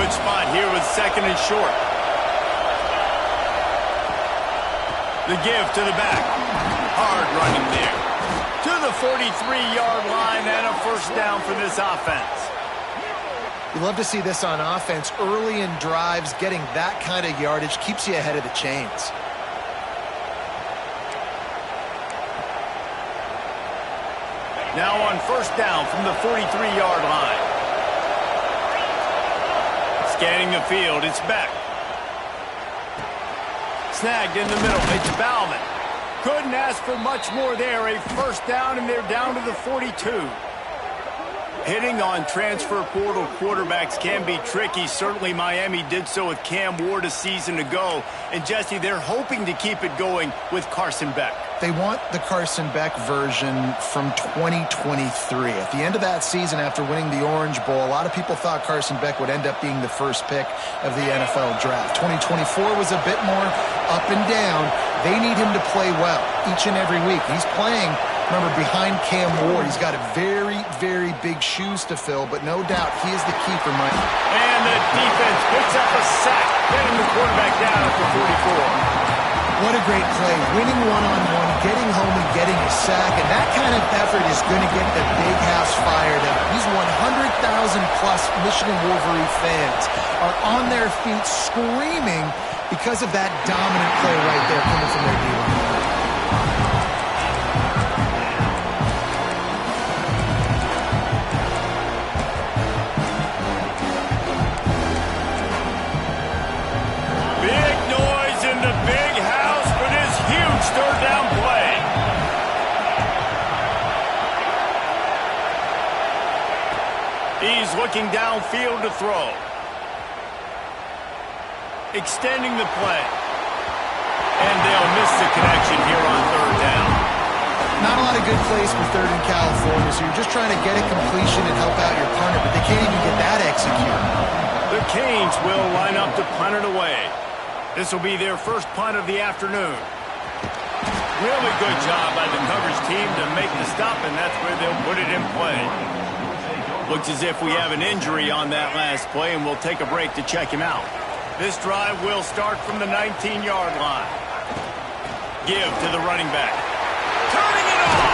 good spot here with second and short. The give to the back. Hard running there. To the 43-yard line and a first down for this offense. You love to see this on offense. Early in drives, getting that kind of yardage keeps you ahead of the chains. Now on first down from the 43-yard line. Scanning the field, it's Beck. Snagged in the middle, it's Bauman. Couldn't ask for much more there. A first down, and they're down to the 42. Hitting on transfer portal quarterbacks can be tricky. Certainly Miami did so with Cam Ward a season ago. And Jesse, they're hoping to keep it going with Carson Beck. They want the Carson Beck version from 2023. At the end of that season, after winning the Orange Bowl, a lot of people thought Carson Beck would end up being the first pick of the NFL draft. 2024 was a bit more up and down. They need him to play well each and every week. He's playing, remember, behind Cam Ward. He's got a very, very big shoes to fill, but no doubt he is the keeper, Mike. And the defense picks up a sack, getting the quarterback down at the 44. What a great play. Winning one-on-one, getting home and getting a sack, and that kind of effort is going to get the big house fired up. These 100,000-plus Michigan Wolverine fans are on their feet screaming because of that dominant play right there coming from their D-line. Third down play. He's looking downfield to throw. Extending the play. And they'll miss the connection here on third down. Not a lot of good plays for third in California, so you're just trying to get a completion and help out your punter, but they can't even get that executed. The Canes will line up to punt it away. This will be their first punt of the afternoon. Really good job by the coverage team to make the stop, and that's where they'll put it in play. Looks as if we have an injury on that last play, and we'll take a break to check him out. This drive will start from the 19-yard line. Give to the running back. Turning it on!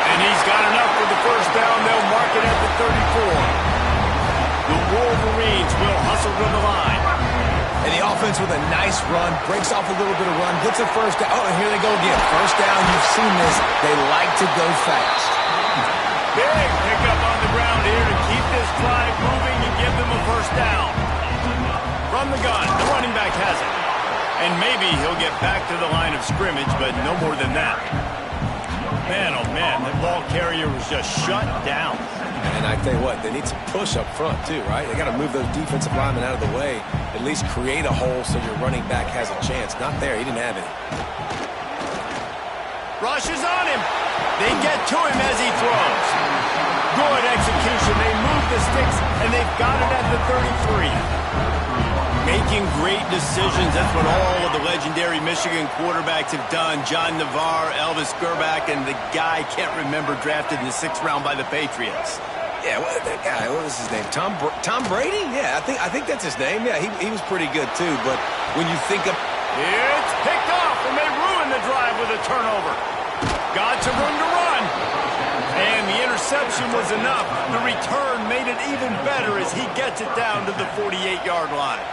And he's got enough for the first down. They'll mark it at the 34. The Wolverines will hustle to the line. And the offense with a nice run, breaks off a little bit of run, gets a first down. Oh, and here they go again. First down, you've seen this. They like to go fast. Big pickup on the ground here to keep this drive moving and give them a first down. From the gun, the running back has it. And maybe he'll get back to the line of scrimmage, but no more than that. Man, oh man, that ball carrier was just shut down. And I tell you what, they need some push up front too, right? They got to move those defensive linemen out of the way, at least create a hole so your running back has a chance. Not there, he didn't have any. Rush is on him. They get to him as he throws. Good execution. They move the sticks, and they've got it at the 33. Making great decisions. That's what all of the legendary Michigan quarterbacks have done. John Navarre, Elvis Gerbach, and the guy, can't remember, drafted in the 6th round by the Patriots. Yeah, that guy, what was his name? Tom Brady? Yeah, I think that's his name. Yeah, he was pretty good too. But when you think of... It's picked off, and they ruin the drive with a turnover. Got some room to run. And the interception was enough. The return made it even better as he gets it down to the 48-yard line.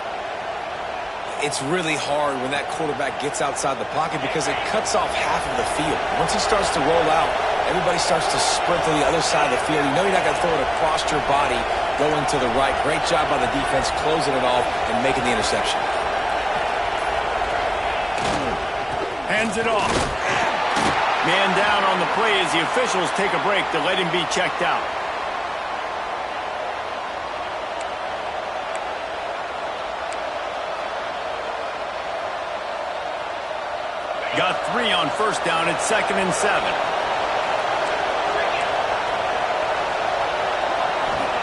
It's really hard when that quarterback gets outside the pocket because it cuts off half of the field. Once he starts to roll out, everybody starts to sprint to the other side of the field. You know you're not going to throw it across your body going to the right. Great job by the defense closing it off and making the interception. Hands it off. Man down on the play as the officials take a break to let him be checked out. Got 3 on first down at 2nd and 7.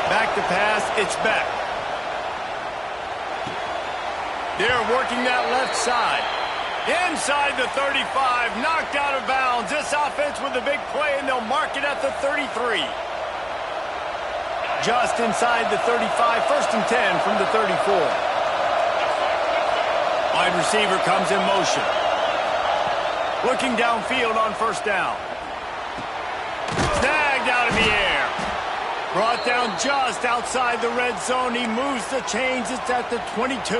Back to pass, it's Beck. They're working that left side. Inside the 35, knocked out of bounds. This offense with a big play, and they'll mark it at the 33. Just inside the 35, 1st and 10 from the 34. Wide receiver comes in motion. Looking downfield on 1st down. Snagged out of the air. Brought down just outside the red zone. He moves the chains. It's at the 22.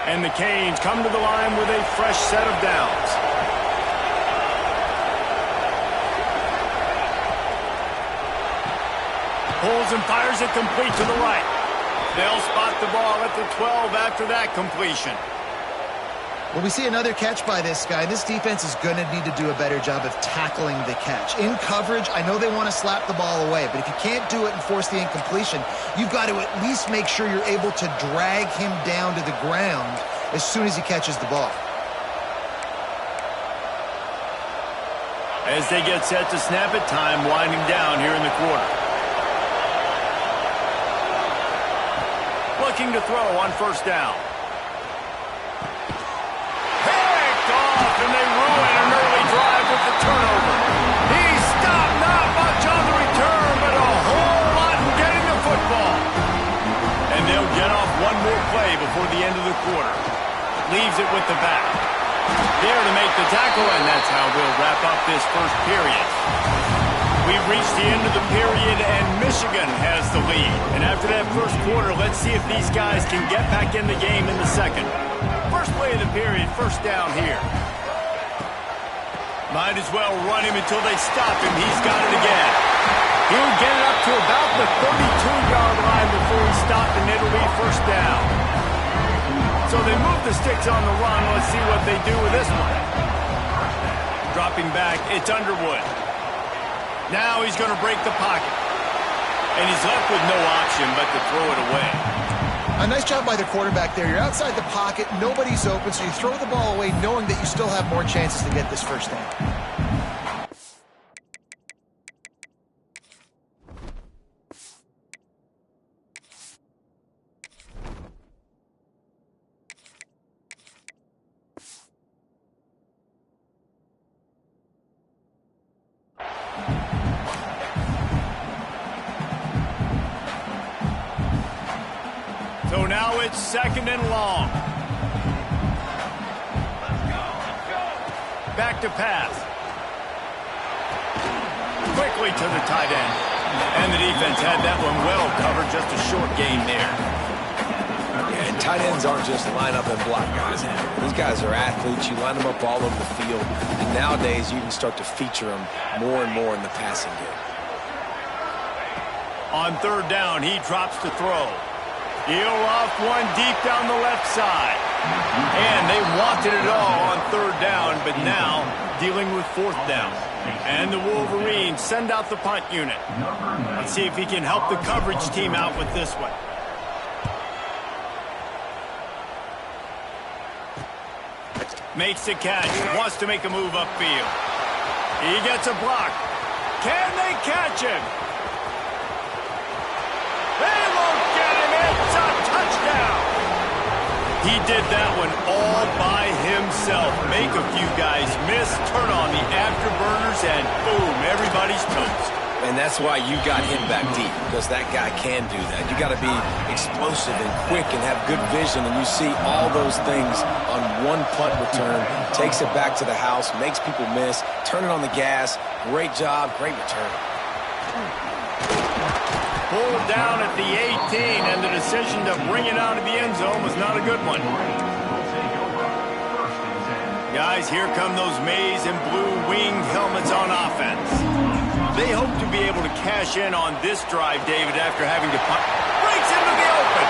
And the Canes come to the line with a fresh set of downs. Pulls and fires it complete to the right. They'll spot the ball at the 12 after that completion. Well, we see another catch by this guy. This defense is going to need to do a better job of tackling the catch. In coverage, I know they want to slap the ball away, but if you can't do it and force the incompletion, you've got to at least make sure you're able to drag him down to the ground as soon as he catches the ball. As they get set to snap it, time winding down here in the quarter. Looking to throw on 1st down. Picked off, and they ruin an early drive with the turnover. He stopped, not much on the return, but a whole lot in getting the football. And they'll get off one more play before the end of the quarter. Leaves it with the back. There to make the tackle, and that's how we'll wrap up this first period. We've reached the end of the period, and Michigan has the lead. And after that first quarter, let's see if these guys can get back in the game in the second. First play of the period, 1st down here. Might as well run him until they stop him. He's got it again. He'll get it up to about the 32-yard line before he's stopped, and it'll be 1st down. So they move the sticks on the run. Let's see what they do with this one. Dropping back, it's Underwood. Now he's going to break the pocket. And he's left with no option but to throw it away. A nice job by the quarterback there. You're outside the pocket, nobody's open, so you throw the ball away knowing that you still have more chances to get this 1st down. So now it's 2nd and long. Back to pass. Quickly to the tight end. And the defense had that one well covered. Just a short gain there. Yeah, and tight ends aren't just line up and block guys. These guys are athletes. You line them up all over the field. And nowadays, you can start to feature them more and more in the passing game. On 3rd down, he drops to throw. He'll off one deep down the left side. And they wanted it all on 3rd down, but now dealing with 4th down. And the Wolverines send out the punt unit. Let's see if he can help the coverage team out with this one. Makes the catch, wants to make a move upfield. He gets a block. Can they catch him? They won't get him. It's a touchdown. He did that one all by himself. Make a few guys miss, turn on the afterburners, and boom, everybody's toast. And that's why you got him back deep, because that guy can do that. You got to be explosive and quick and have good vision, and you see all those things on one punt return. Takes it back to the house, makes people miss, turn it on the gas. Great job, great return. Pulled down at the 18, and the decision to bring it out of the end zone was not a good one. Guys, here come those maize and blue winged helmets on offense. They hope to be able to cash in on this drive, David, after having to punt. Breaks into the open.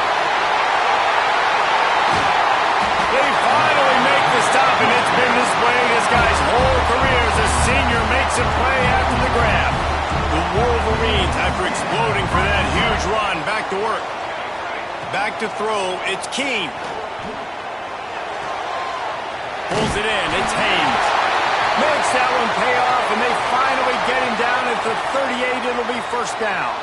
They finally make the stop, and it's been this way this guy's whole career as a senior makes a play after the grab. The Wolverines, after exploding for that huge run, back to work. Back to throw, it's Keene. Pulls it in, it's Haynes. Makes that one pay off, and they finally get him down at the 38. It'll be 1st down.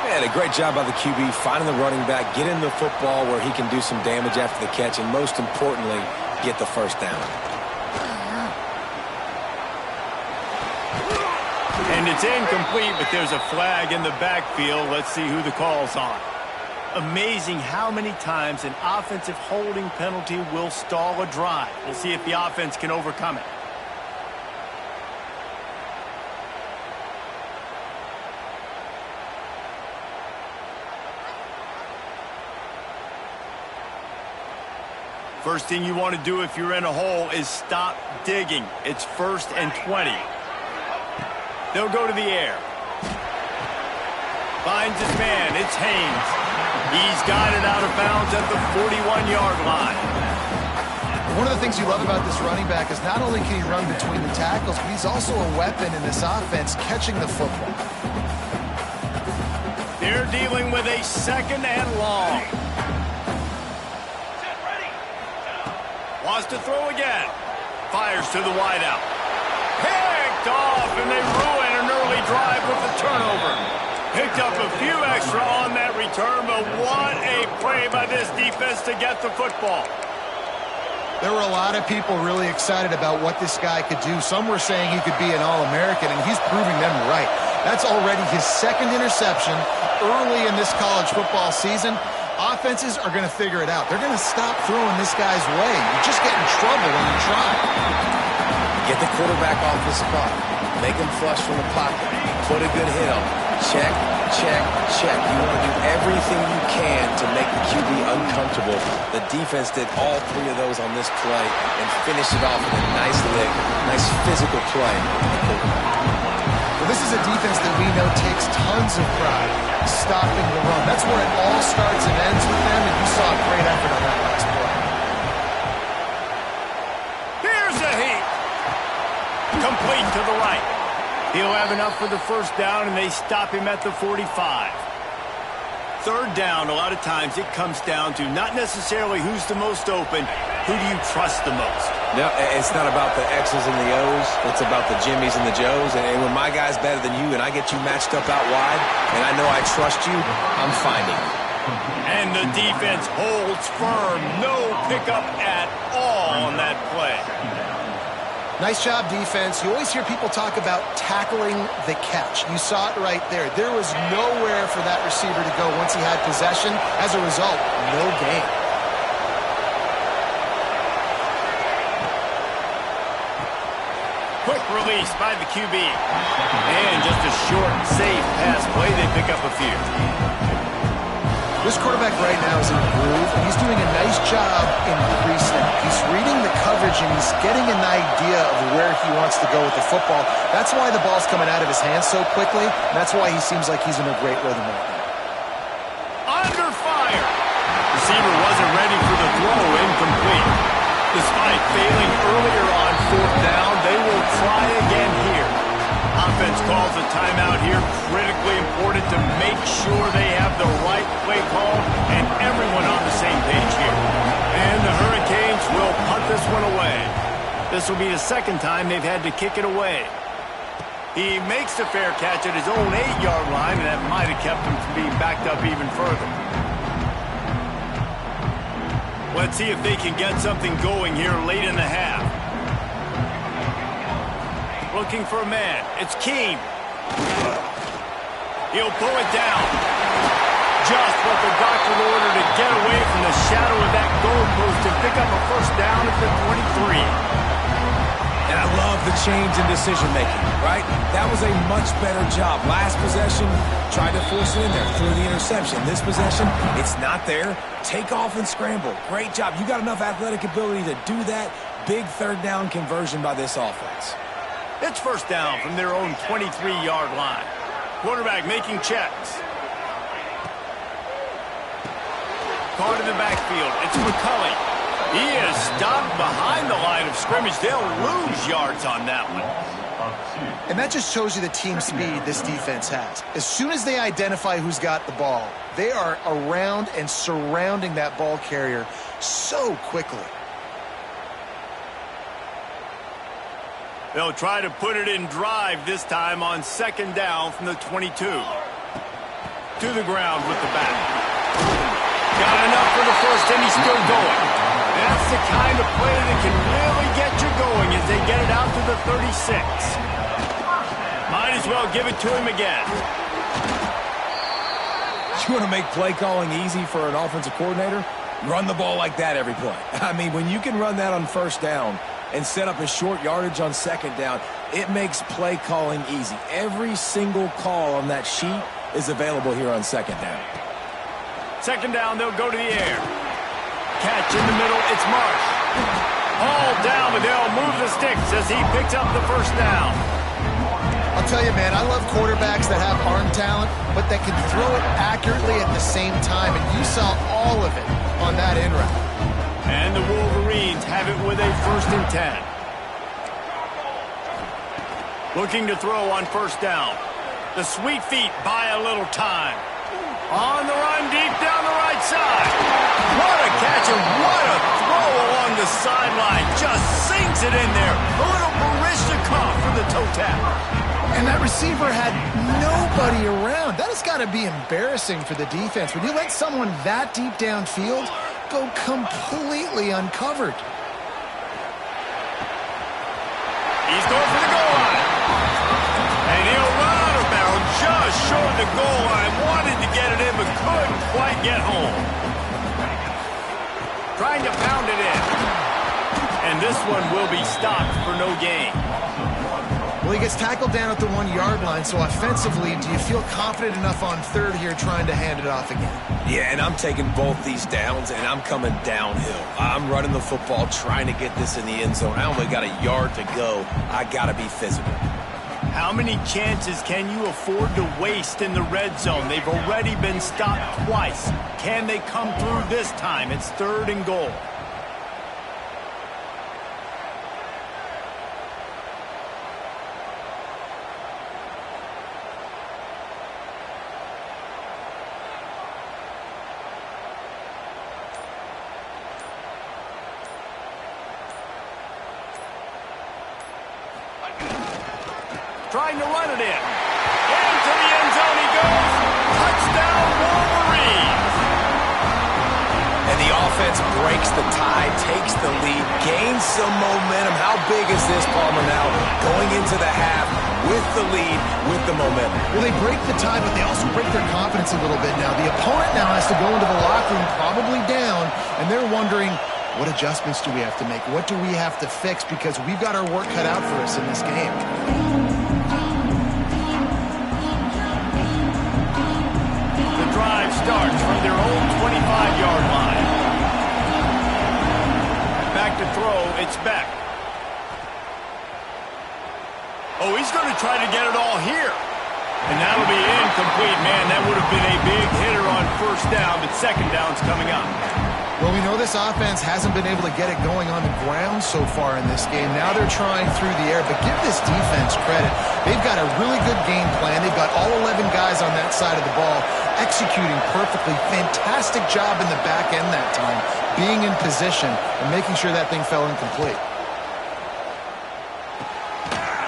Man, a great job by the QB, finding the running back, getting the football where he can do some damage after the catch, and most importantly, get the 1st down. And And it's incomplete, but there's a flag in the backfield. Let's see who the call's on. Amazing how many times an offensive holding penalty will stall a drive. We'll see if the offense can overcome it. First thing you want to do if you're in a hole is stop digging. It's 1st and 20. They'll go to the air. Finds his man. It's Haynes. He's got it out of bounds at the 41-yard line. One of the things you love about this running back is not only can he run between the tackles, but he's also a weapon in this offense catching the football. They're dealing with a 2nd and long. Wants to throw again. Fires to the wideout. Picked off, and they ruin an early drive with the turnover. Picked up a few extra on that return, but what a play by this defense to get the football. There were a lot of people really excited about what this guy could do. Some were saying he could be an All-American, and he's proving them right. That's already his 2nd interception early in this college football season. Offenses are going to figure it out. They're going to stop throwing this guy's way. You just get in trouble when you try. Get the quarterback off the spot. Make him flush from the pocket. Put a good hit on him. Check, check, check. You want to do everything you can to make the QB uncomfortable. The defense did all 3 of those on this play and finished it off with a nice lick, nice physical play. Well, this is a defense that we know takes tons of pride stopping the run. That's where it all starts and ends with them, and you saw a great effort on that last play. Here's a heat. Complete to the right. He'll have enough for the 1st down, and they stop him at the 45. 3rd down, a lot of times it comes down to not necessarily who's the most open, who do you trust the most? No, it's not about the X's and the O's. It's about the Jimmys and the Joes. And when my guy's better than you and I get you matched up out wide and I know I trust you, I'm finding you. And the defense holds firm. No pickup at all on that play. Nice job, defense. You always hear people talk about tackling the catch. You saw it right there. There was nowhere for that receiver to go once he had possession. As a result, no gain. Quick release by the QB. And just a short, safe pass play. They pick up a few. This quarterback right now is in a groove, and he's doing a nice job in pre-snap. He's reading the coverage, and he's getting an idea of where he wants to go with the football. That's why the ball's coming out of his hands so quickly, and that's why he seems like he's in a great rhythm right now. Under fire. Receiver wasn't ready for the throw. Incomplete. Despite failing earlier on 4th down, they will try again here. Offense calls a timeout here. Critically important to make sure they have the right play call and everyone on the same page here. And the Hurricanes will punt this one away. This will be the 2nd time they've had to kick it away. He makes the fair catch at his own 8-yard line, and that might have kept him from being backed up even further. Let's see if they can get something going here late in the half. Looking for a man. It's Keene. He'll pull it down. Just what the doctor ordered to get away from the shadow of that goalpost and pick up a 1st down at the 23. And I love the change in decision-making, right? That was a much better job. Last possession, tried to force it in there, threw the interception. This possession, it's not there. Take off and scramble. Great job. You got enough athletic ability to do that. Big 3rd down conversion by this offense. It's 1st down from their own 23-yard line. Quarterback making checks. Caught in the backfield. It's McCulley. He is stopped behind the line of scrimmage. They'll lose yards on that one. And that just shows you the team speed this defense has. As soon as they identify who's got the ball, they are around and surrounding that ball carrier so quickly. They'll try to put it in drive this time on 2nd down from the 22. To the ground with the back. Got enough for the 1st, and he's still going. That's the kind of play that can really get you going as they get it out to the 36. Might as as well give it to him again. You want to make play calling easy for an offensive coordinator? Run the ball like that every play. I mean, when you can run that on first down and set up a short yardage on second down, it makes play calling easy. Every single call on that sheet is available here on second down. Second down, they'll go to the air. Catch in the middle, it's Marsh. All down, but they'll move the sticks as he picks up the first down. I'll tell you, man, I love quarterbacks that have arm talent, but that can throw it accurately at the same time, and you saw all of it on that in route. And the Wolverines have it with a 1st and 10. Looking to throw on first down. The sweet feet buy a little time. On the run, deep down the right side. What a catch and what a throw along the sideline. Just sinks it in there. A little Baryshnikov for the toe tap. And that receiver had nobody around. That has got to be embarrassing for the defense. When you let someone that deep downfield go completely uncovered. He's going for the goal line. And he'll run out of bounds just short of the goal line. Wanted to get it in, but couldn't quite get home. Trying to pound it in. And this one will be stopped for no gain. Well, he gets tackled down at the 1-yard line, so offensively, do you feel confident enough on third here trying to hand it off again? Yeah, and I'm taking both these downs, and I'm coming downhill. I'm running the football, trying to get this in the end zone. I only got a yard to go. I got to be physical. How many chances can you afford to waste in the red zone? They've already been stopped twice. Can they come through this time? It's 3rd and goal. Trying to run it in. Into the end zone he goes. Touchdown, Wolverines. And the offense breaks the tie, takes the lead, gains some momentum. How big is this, Palmer, now? Going into the half with the lead, with the momentum. Well, they break the tie, but they also break their confidence a little bit now. The opponent now has to go into the locker room probably down, and they're wondering, what adjustments do we have to make? What do we have to fix? Because we've got our work cut out for us in this game. Drive starts from their own 25-yard line. Back to throw, it's Beck. Oh, he's going to try to get it all here. And that'll be incomplete. Man, that would have been a big hitter on first down, but second down's coming up. Well, we know this offense hasn't been able to get it going on the ground so far in this game. Now they're trying through the air, but give this defense credit. They've got a really good game plan. They've got all 11 guys on that side of the ball executing perfectly. Fantastic job in the back end that time, being in position and making sure that thing fell incomplete.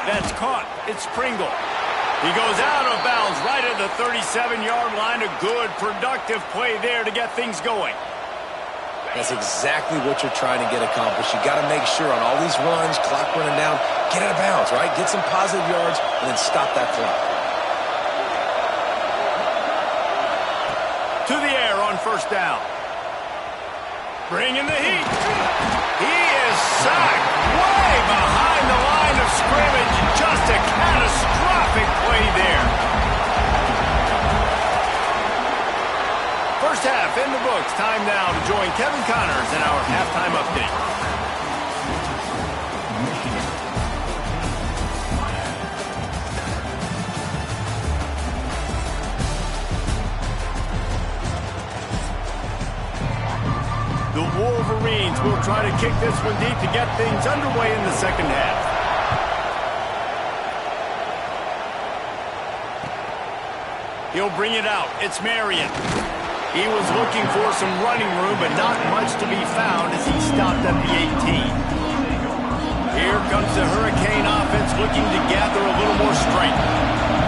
That's caught. It's Pringle. He goes out of bounds right at the 37-yard line. A good, productive play there to get things going. That's exactly what you're trying to get accomplished. You got to make sure on all these runs, clock running down, get out of bounds, right? Get some positive yards and then stop that clock. To the air on first down. Bringing the heat. He is sacked way behind the line of scrimmage. Just a catastrophic play there. First half in the books. Time now to join Kevin Connors in our halftime update. The Wolverines will try to kick this one deep to get things underway in the second half. He'll bring it out. It's Marion. He was looking for some running room, but not much to be found as he stopped at the 18. Here comes the Hurricane offense looking to gather a little more strength.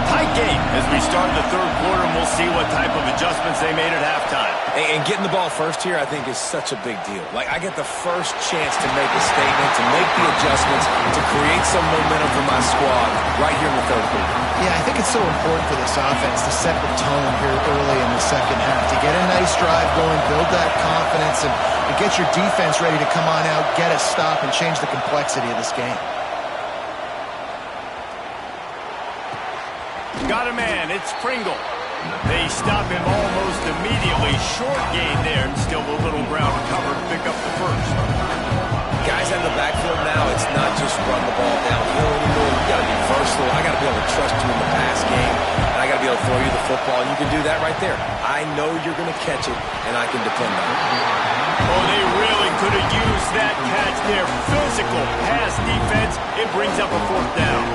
Tight game as we start the third quarter, and we'll see what type of adjustments they made at halftime. And getting the ball first here, I think, is such a big deal. Like, I get the first chance to make a statement, to make the adjustments, to create some momentum for my squad right here in the third quarter. Yeah, I think it's so important for this offense to set the tone here early in the second half, to get a nice drive going, build that confidence, and get your defense ready to come on out, get a stop, and change the complexity of this game. Got a man, it's Pringle. They stop him almost immediately. Short gain there, and still a little ground to cover to pick up the first. Guys in the backfield now, it's not just run the ball downhill anymore. You got to be versatile. I got to be able to trust you in the pass game, and I got to be able to throw you the football. And you can do that right there. I know you're going to catch it, and I can depend on it. Oh, they really could have used that catch there. Physical pass defense. It brings up a fourth down.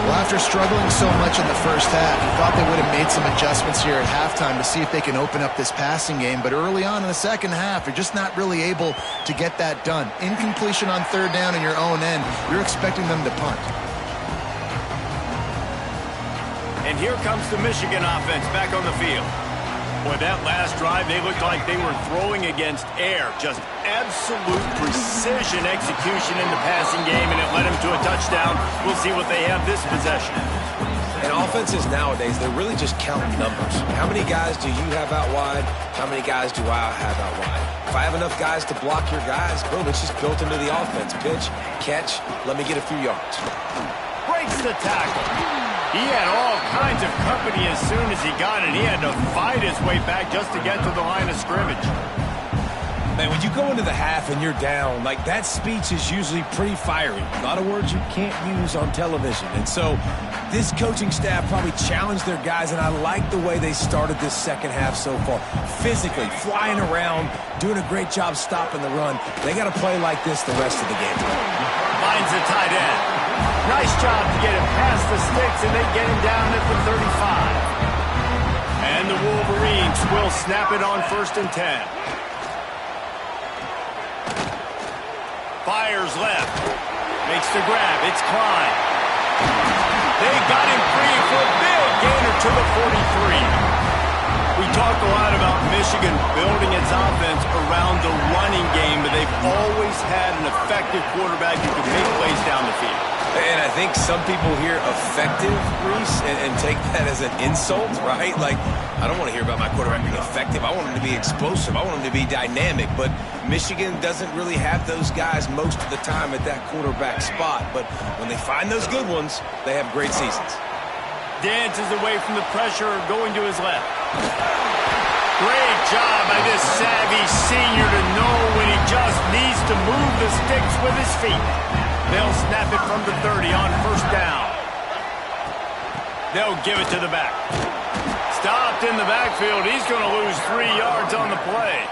Well, after struggling so much in the first half, you thought they would have made some adjustments here at halftime to see if they can open up this passing game. But early on in the second half, you're just not really able to get that done. Incompletion on third down in your own end, you're expecting them to punt. And here comes the Michigan offense back on the field. Boy, that last drive, they looked like they were throwing against air. Just absolute precision execution in the passing game, and it led them to a touchdown. We'll see what they have this possession. And offenses nowadays, they're really just counting numbers. How many guys do you have out wide? How many guys do I have out wide? If I have enough guys to block your guys, boom, it's just built into the offense. Pitch, catch, let me get a few yards. Breaks the tackle. He had all kinds of company as soon as he got it. He had to fight his way back just to get to the line of scrimmage. Man, when you go into the half and you're down, like, that speech is usually pretty fiery. A lot of words you can't use on television. And so this coaching staff probably challenged their guys, and I like the way they started this second half so far. Physically, flying around, doing a great job stopping the run. They got to play like this the rest of the game. Finds the tight end. Nice job to get him past the sticks, and they get him down at the 35. And the Wolverines will snap it on 1st and 10. Fires left. Makes the grab. It's Klein. They got him free for a big gainer to the 43. We talk a lot about Michigan building its offense around the running game, but they've always had an effective quarterback who can make plays down the field. And I think some people hear effective, Reese, and take that as an insult, right? Like, I don't want to hear about my quarterback being effective. I want him to be explosive. I want him to be dynamic. But Michigan doesn't really have those guys most of the time at that quarterback spot. But when they find those good ones, they have great seasons. Dances away from the pressure, going to his left. Great job by this savvy senior to know when he just needs to move the sticks with his feet. They'll snap it from the 30 on 1st down. They'll give it to the back. Stopped in the backfield. He's going to lose 3 yards on the play.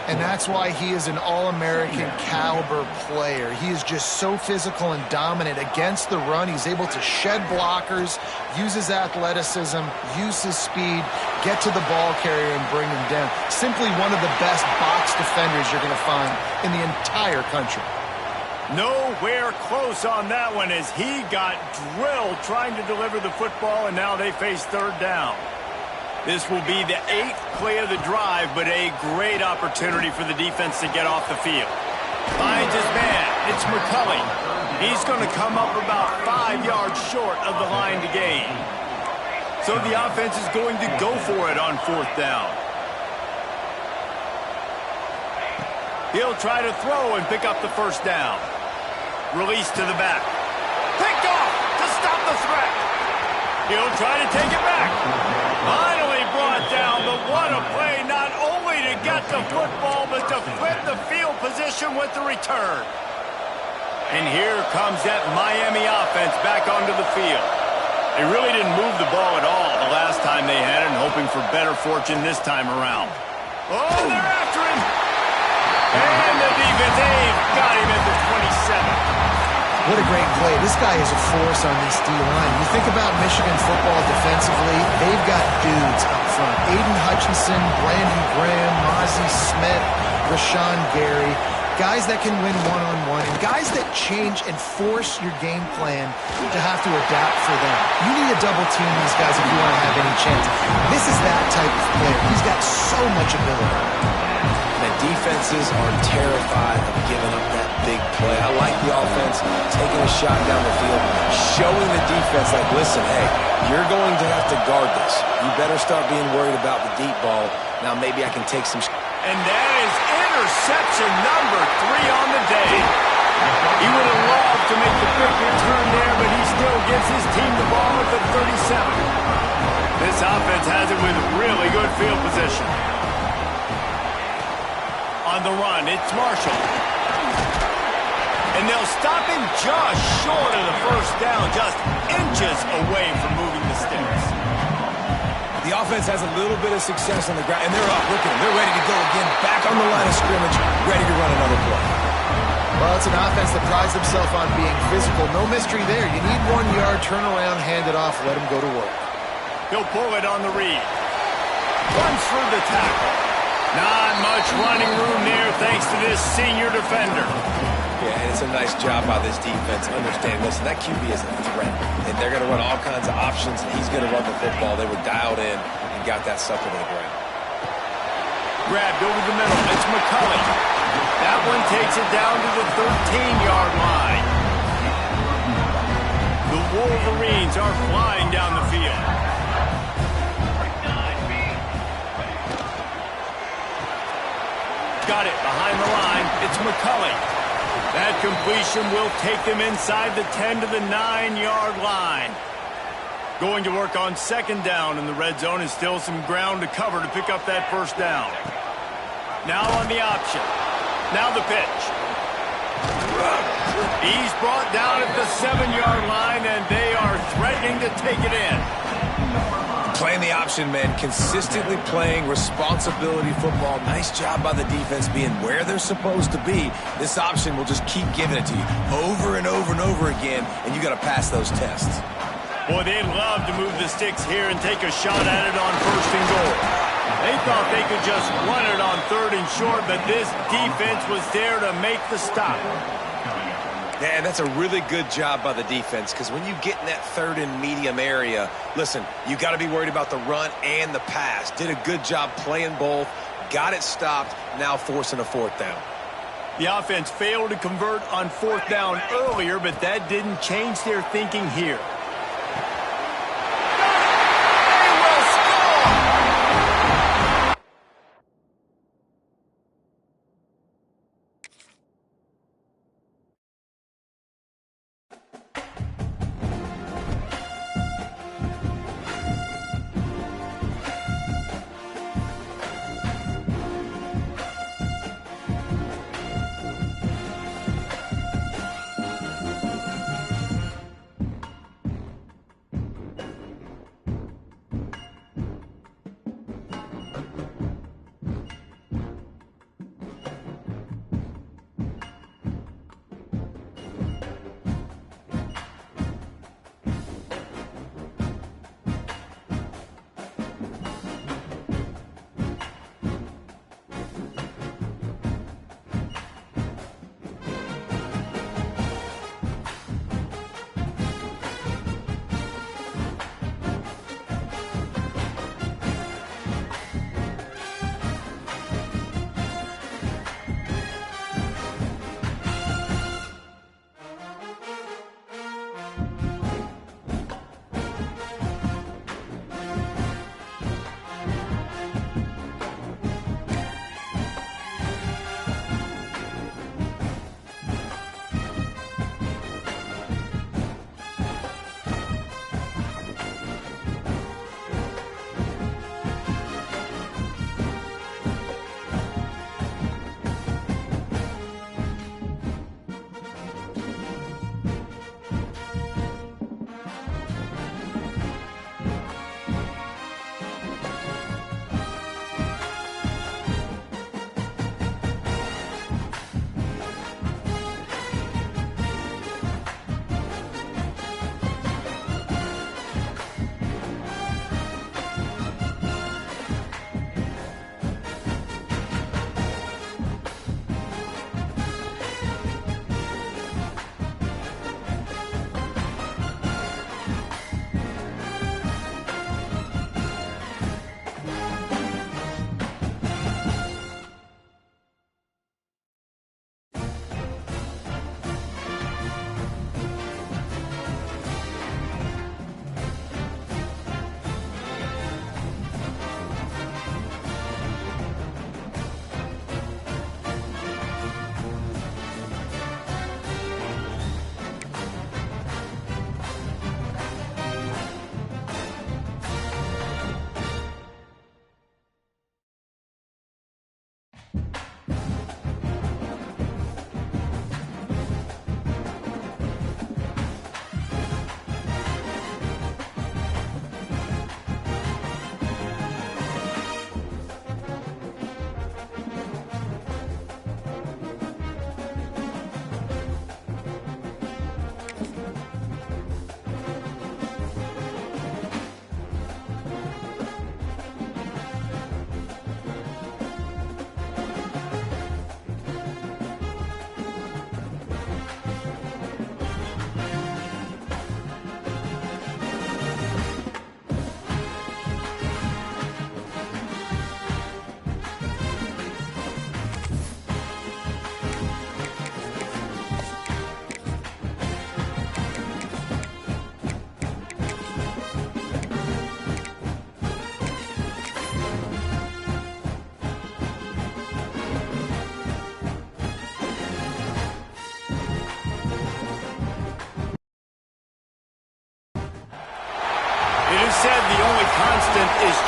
And that's why he is an All-American caliber player. He is just so physical and dominant against the run. He's able to shed blockers, use his athleticism, use his speed, get to the ball carrier and bring him down. Simply one of the best box defenders you're going to find in the entire country. Nowhere close on that one as he got drilled trying to deliver the football, and now they face 3rd down. This will be the 8th play of the drive, but a great opportunity for the defense to get off the field. Finds his man. It's McCulley. He's going to come up about 5 yards short of the line to gain. So the offense is going to go for it on 4th down. He'll try to throw and pick up the 1st down. Release to the back. Picked off to stop the threat. He'll try to take it back. Finally brought down, but what a play, not only to get the football, but to flip the field position with the return. And here comes that Miami offense back onto the field. They really didn't move the ball at all the last time they had it, and hoping for better fortune this time around. Oh, they're after him. And the defense, they've got him at the 27. What a great play. This guy is a force on this D-line. You think about Michigan football defensively, they've got dudes up front. Aiden Hutchinson, Brandon Graham, Mozzie Smith, Rashawn Gary. Guys that can win one-on-one, and guys that change and force your game plan to have to adapt for them. You need to double team these guys if you want to have any chance. This is that type of player. He's much ability. And defenses are terrified of giving up that big play. I like the offense taking a shot down the field, showing the defense like, listen, hey, you're going to have to guard this. You better start being worried about the deep ball. Now maybe I can take some... And that is interception number 3 on the day. He would have loved to make the quick return there, but he still gives his team the ball at the 37. This offense has it with really good field position. On the run, it's Marshall. And they'll stop him just short of the first down, just inches away from moving the sticks. The offense has a little bit of success on the ground, and they're up. Look at them. They're ready to go again, back on the line of scrimmage, ready to run another play. Well, it's an offense that prides themselves on being physical. No mystery there. You need 1 yard, turn around, hand it off, let him go to work. He'll pull it on the read. Runs through the tackle. Not much running room there thanks to this senior defender. Yeah, and it's a nice job by this defense. Understand, listen, that QB is a threat. And they're going to run all kinds of options, and he's going to run the football. They were dialed in and got that sucker to the ground. Grabbed over the middle. It's McCulley. That one takes it down to the 13-yard line. The Wolverines are flying down the field. Got it behind the line. It's McCulley. That completion will take them inside the 10 to the 9-yard line. Going to work on second down in the red zone, and still some ground to cover to pick up that first down. Now on the option. Now the pitch. He's brought down at the 7-yard line, and they are threatening to take it in. Playing the option, man, consistently playing responsibility football. Nice job by the defense being where they're supposed to be. This option will just keep giving it to you over and over and over again, and you got to pass those tests. Boy, they'd love to move the sticks here and take a shot at it on first and goal. They thought they could just run it on third and short, but this defense was there to make the stop. Yeah, that's a really good job by the defense, because when you get in that third and medium area, listen, you got to be worried about the run and the pass. Did a good job playing both, got it stopped, now forcing a fourth down. The offense failed to convert on fourth down earlier, but that didn't change their thinking here.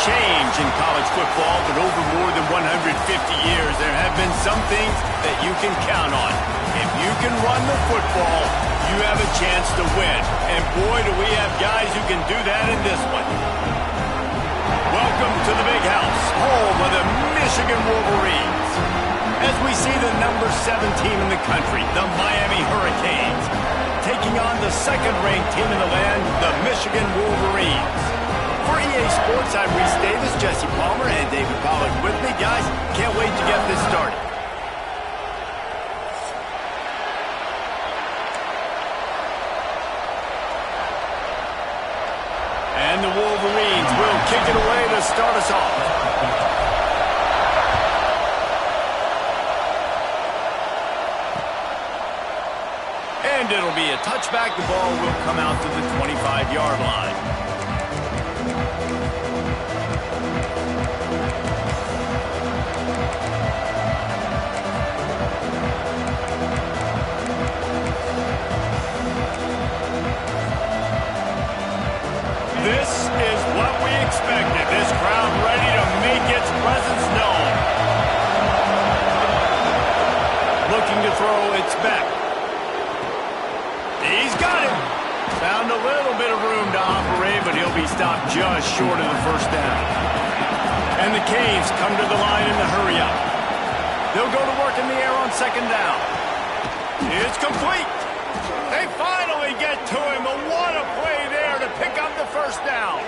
change in college football, but over more than 150 years, there have been some things that you can count on. If you can run the football, you have a chance to win. And boy, do we have guys who can do that in this one. Welcome to the Big House, home of the Michigan Wolverines. As we see the number 7 team in the country, the Miami Hurricanes, taking on the second-ranked team in the land, the Michigan Wolverines. For EA Sports, I'm Reese Davis, Jesse Palmer, and David Pollack with me. Guys, can't wait to get this started. And the Wolverines will kick it away to start us off. And it'll be a touchback. The ball will come out to the 25-yard line. This is what we expected. This crowd ready to make its presence known. Looking to throw, it's back. He's got it. Found a little bit of room to operate, but he'll be stopped just short of the first down. And the Canes come to the line in the hurry up. They'll go to work in the air on second down. It's complete. They finally get to him. But what a play there to pick up the first down.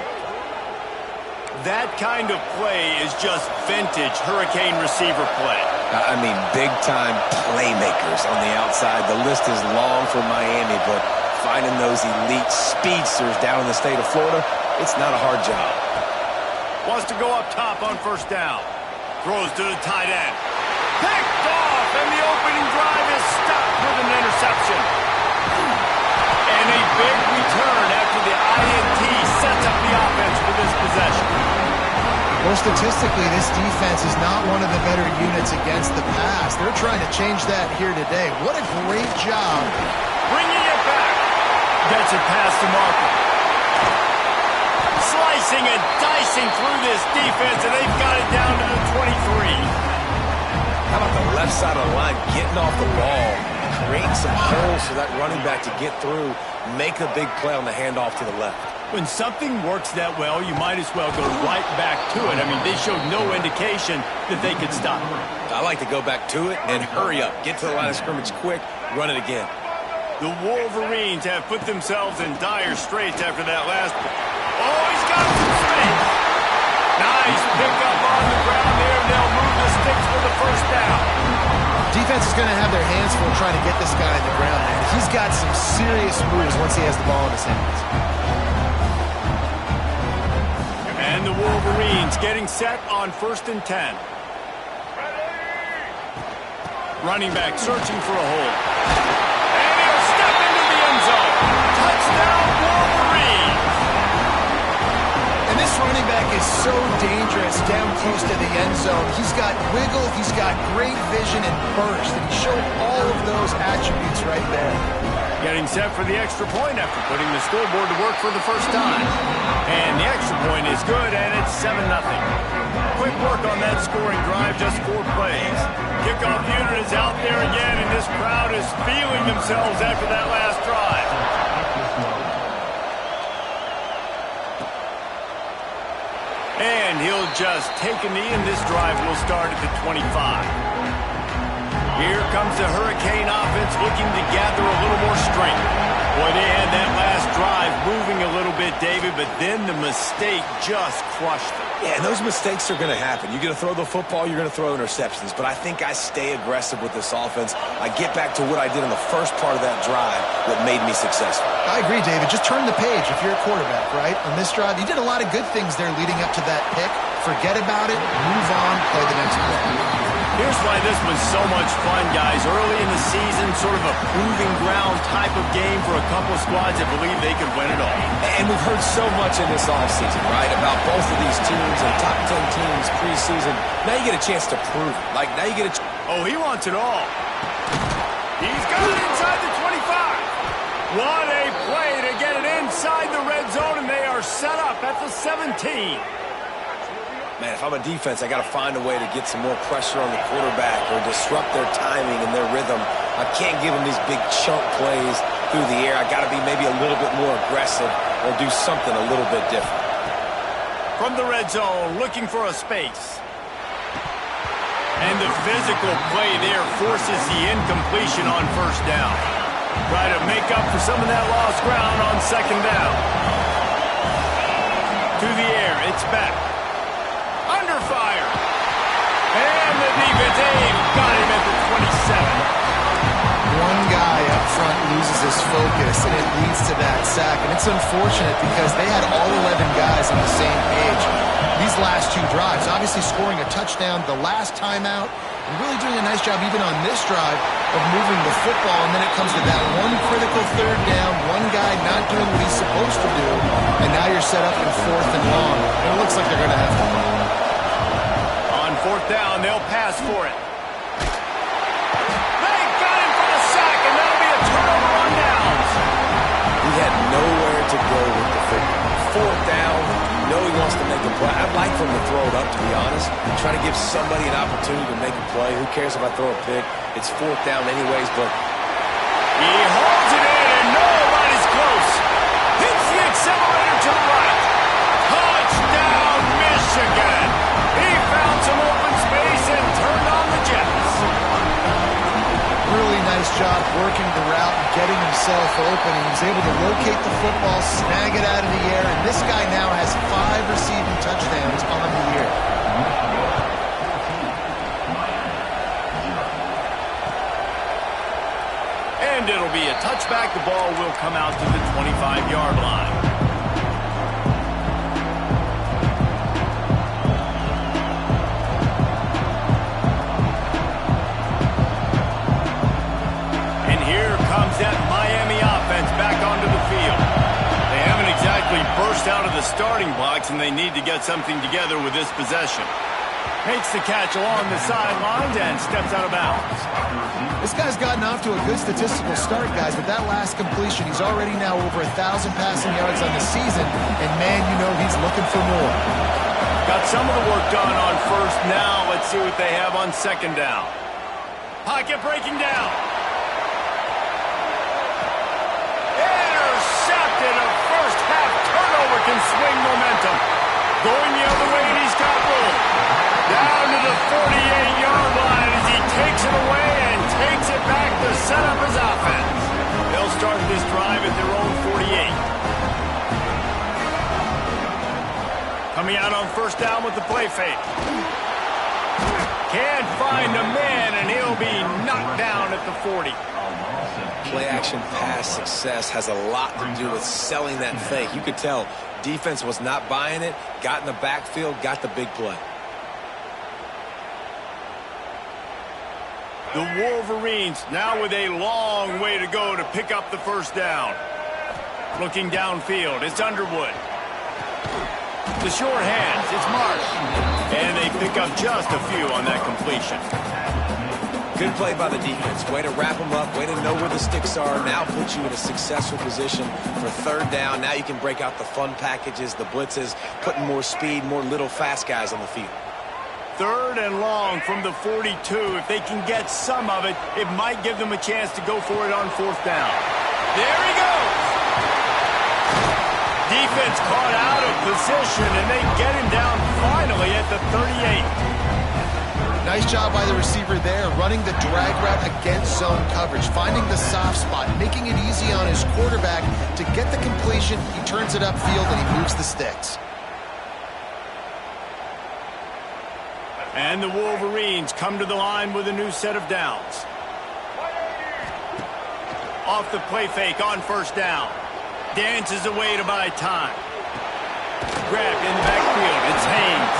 That kind of play is just vintage Hurricane receiver play. I mean, big-time playmakers on the outside. The list is long for Miami, but finding those elite speedsters down in the state of Florida, it's not a hard job. Wants to go up top on first down. Throws to the tight end. Picked off, and the opening drive is stopped with an interception. And a big return after the INT sets up the offense for this possession. Well, statistically, this defense is not one of the better units against the pass. They're trying to change that here today. What a great job. Bringing it back. Gets it past the marker. Slicing and dicing through this defense, and they've got it down to the 23. How about the left side of the line getting off the ball, creating some holes for that running back to get through, make a big play on the handoff to the left. When something works that well, you might as well go right back to it. I mean, they showed no indication that they could stop it. I like to go back to it and hurry up. Get to the line of scrimmage quick, run it again. The Wolverines have put themselves in dire straits after that last. Oh, he's got some space. Nice pickup on the ground there. They'll move the sticks for the first down. Defense is going to have their hands full trying to get this guy in the ground, man. He's got some serious moves once he has the ball in his hands. And the Wolverines getting set on 1st and 10. Running back searching for a hole. And he'll step into the end zone. Touchdown, Wolverines. And this running back is so dangerous down close to the end zone. He's got wiggle, he's got great vision and burst, and he showed all of those attributes right there. Getting set for the extra point after putting the scoreboard to work for the first time. And the extra point is good, and it's 7-0. Quick work on that scoring drive, just 4 plays. Kickoff unit is out there again, and this crowd is feeling themselves after that last drive. And he'll just take a knee, and this drive will start at the 25. Here comes the Hurricane offense looking to gather a little more strength. Boy, they had that last drive moving a little bit, David, but then the mistake just crushed them. Yeah, and those mistakes are going to happen. You're going to throw the football, you're going to throw interceptions. But I think I stay aggressive with this offense. I get back to what I did in the first part of that drive that made me successful. I agree, David. Just turn the page if you're a quarterback, right? On this drive, you did a lot of good things there leading up to that pick. Forget about it, move on, play the next play. Here's why this was so much fun, guys. Early in the season, sort of a proving ground type of game for a couple of squads that believe they could win it all. And we've heard so much in this offseason, right, about both of these teams and top 10 teams preseason. Now you get a chance to prove it. Like, now you get a Oh, he wants it all. He's got it inside the 25. What a play to get it inside the red zone, and they are set up at the 17. Man, if I'm a defense, I got to find a way to get some more pressure on the quarterback or disrupt their timing and their rhythm. I can't give them these big chunk plays through the air. I got to be maybe a little bit more aggressive or do something a little bit different. From the red zone, looking for a space. And the physical play there forces the incompletion on first down. Try to make up for some of that lost ground on second down. To the air, it's back. Under fire. And the defense got him at the 27. One guy up front loses his focus, and it leads to that sack. And it's unfortunate because they had all 11 guys on the same page these last two drives. Obviously scoring a touchdown the last time out, and really doing a nice job even on this drive of moving the football. And then it comes to that one critical third down, one guy not doing what he's supposed to do, and now you're set up in fourth and long. And it looks like they're going to have to punt. On fourth down, they'll pass for it. He had nowhere to go with the football. Fourth down, you know he wants to make a play. I'd like for him to throw it up, to be honest. Try to give somebody an opportunity to make a play. Who cares if I throw a pick? It's fourth down anyways, but... He holds it in, and nobody's close. Hits the accelerator to the right. Touchdown, Michigan. He found some open space and turned on the Jets. Really nice job working the route and getting himself open. He was able to locate the football, snag it out of the air, and this guy now has 5 receiving touchdowns on the year. And it'll be a touchback. The ball will come out to the 25-yard line. That Miami offense back onto the field. They haven't exactly burst out of the starting blocks, and they need to get something together with this possession. Makes the catch along the sidelines and steps out of bounds. This guy's gotten off to a good statistical start, guys, but that last completion, he's already now over 1,000 passing yards on the season, and man, you know he's looking for more. Got some of the work done on first. Now let's see what they have on second down. Pocket breaking down. Can swing momentum. Going the other way, and he's got room. Down to the 48-yard line as he takes it away and takes it back to set up his offense. They'll start this drive at their own 48. Coming out on first down with the play fake. Can't find a man, and he'll be knocked down at the 40. Play-action pass success has a lot to do with selling that fake. You could tell defense was not buying it, got in the backfield, got the big play. The Wolverines now with a long way to go to pick up the first down. Looking downfield, it's Underwood. The short hands, it's Marsh. And they pick up just a few on that completion. Good play by the defense. Way to wrap them up. Way to know where the sticks are. Now put you in a successful position for third down. Now you can break out the fun packages, the blitzes, putting more speed, more little fast guys on the field. Third and long from the 42. If they can get some of it, it might give them a chance to go for it on fourth down. There he goes. Defense caught out of position, and they get him down finally at the 38. Nice job by the receiver there, running the drag route against zone coverage, finding the soft spot, making it easy on his quarterback to get the completion. He turns it upfield, and he moves the sticks. And the Wolverines come to the line with a new set of downs. Off the play fake on first down. Dances away to buy time. Grabbed in the backfield. It's Haynes.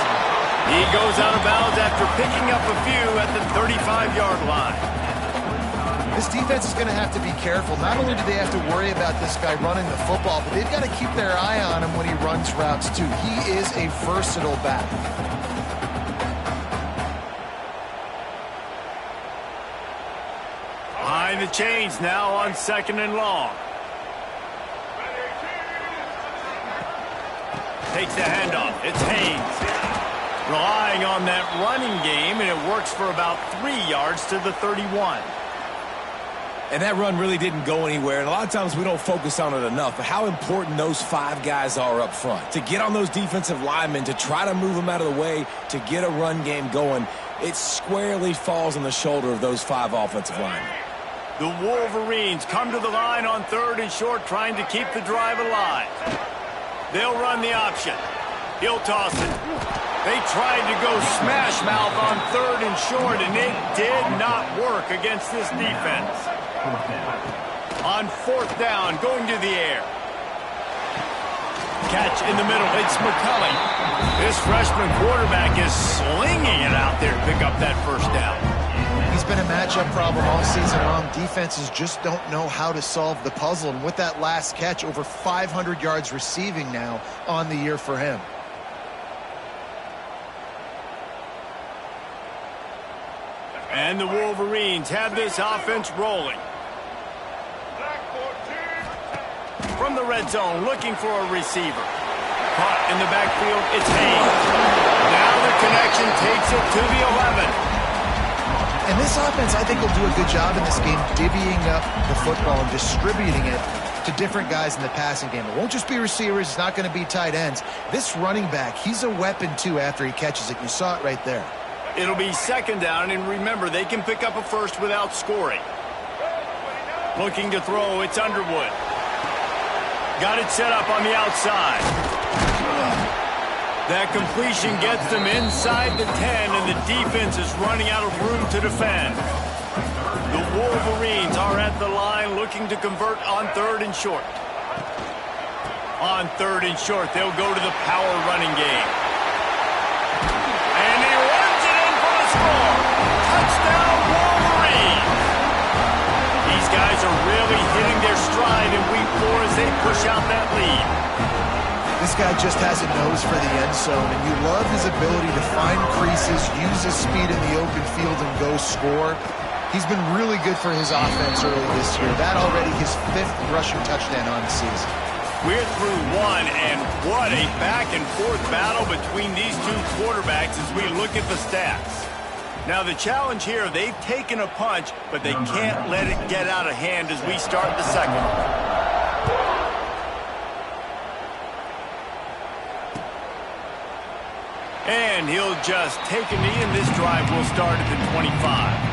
He goes out of bounds after picking up a few at the 35-yard line. This defense is going to have to be careful. Not only do they have to worry about this guy running the football, but they've got to keep their eye on him when he runs routes too. He is a versatile back. Behind the chains now on second and long. Takes the handoff. It's Haynes. Relying on that running game, and it works for about 3 yards to the 31. And that run really didn't go anywhere, and a lot of times we don't focus on it enough, but how important those 5 guys are up front. To get on those defensive linemen, to try to move them out of the way, to get a run game going, it squarely falls on the shoulder of those 5 offensive linemen. The Wolverines come to the line on 3rd and short, trying to keep the drive alive. They'll run the option. He'll toss it. They tried to go smash mouth on 3rd and short, and it did not work against this defense. On 4th down, going to the air. Catch in the middle. It's McCulley. This freshman quarterback is slinging it out there to pick up that 1st down. He's been a matchup problem all season long. Defenses just don't know how to solve the puzzle. And with that last catch, over 500 yards receiving now on the year for him. And the Wolverines have this offense rolling. From the red zone, looking for a receiver. Caught in the backfield, it's Haynes. Now the connection takes it to the 11. And this offense, I think, will do a good job in this game divvying up the football and distributing it to different guys in the passing game. It won't just be receivers. It's not going to be tight ends. This running back, he's a weapon, too, after he catches it. You saw it right there. It'll be 2nd down, and remember, they can pick up a first without scoring. Looking to throw, it's Underwood. Got it set up on the outside. That completion gets them inside the 10, and the defense is running out of room to defend. The Wolverines are at the line looking to convert on 3rd and short. On 3rd and short, they'll go to the power running game. And he runs it in for a score. Touchdown, Wolverine. These guys are really hitting their stride in week 4 as they push out that lead. This guy just has a nose for the end zone, and you love his ability to find creases, use his speed in the open field, and go score. He's been really good for his offense early this year. That already his 5th rushing touchdown on the season. We're through 1, and what a back-and-forth battle between these 2 quarterbacks as we look at the stats. Now, the challenge here, they've taken a punch, but they can't let it get out of hand as we start the 2nd. And he'll just take a knee, and this drive will start at the 25.